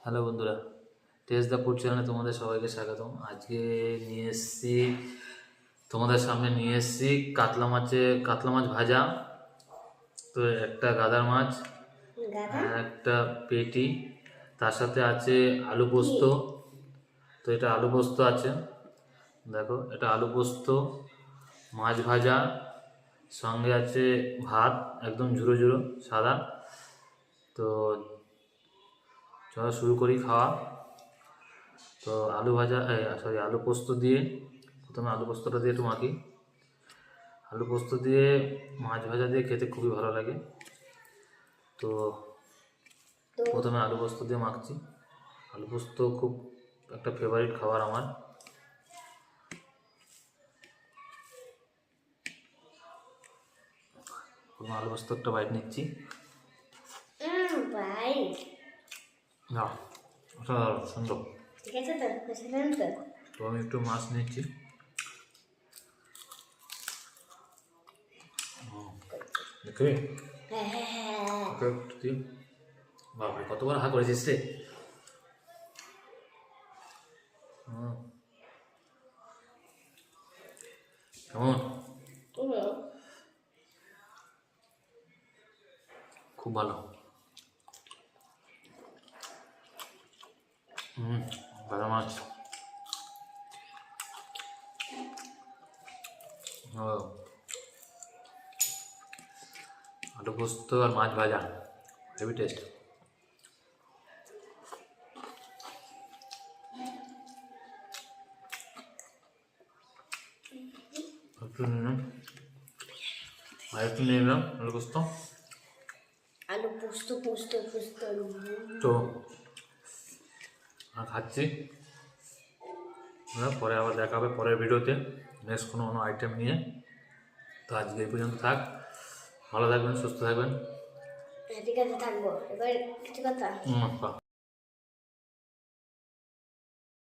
Hello বন্ধুরা, test the food চ্যানেলে তোমাদের সবাইকে স্বাগতম। আজকে নিয়ে এসেছি তোমাদের সামনে কাতলা মাছ ভাজা, তো একটা গাদার মাছ, একটা পেটি, তার সাথে আছে আলু পোস্ত। তো এটা আলু পোস্ত আছে, দেখো এটা আলু পোস্ত, মাছ ভাজা, সঙ্গে আছে ভাত একদম ঝুরো ঝুরো সাদা। তো চলো শুরু করি খাওয়া। তো আলু পোস্ত দিয়ে, প্রথমে আলু পোস্তটা দিয়ে একটু মাখি। আলু পোস্ত দিয়ে মাছ ভাজা দিয়ে খেতে খুবই ভালো লাগে। তো প্রথমে আলু পোস্ত দিয়ে মাখছি। আলু পোস্ত খুব একটা ফেভারিট খাবার আমার। আলু পোস্ত একটা বাইট নিচ্ছি। না, ওটা সুন্দর। ঠিক আছে তো আমি একটু মাছ নিচ্ছি। দেখবি? ওকে একটু দিই। বাপরে, কতবার হা করেছিস রে। কেমন? খুব ভালো। ভালো মাছ। আলু পোস্ত আর মাছ ভাজা, হেভি টেস্ট। একটু নিলাম, আর একটু নিয়ে নিলাম আলু পোস্ত। তো খাচ্ছি। পরে আবার দেখা হবে পরের ভিডিওতে, নেক্সট কোনো আইটেম নিয়ে। তো আজকে এই পর্যন্ত থাক। ভালো থাকবেন, সুস্থ থাকবেন। ঠিক আছে, থাকবো। এবার কিছু কথা।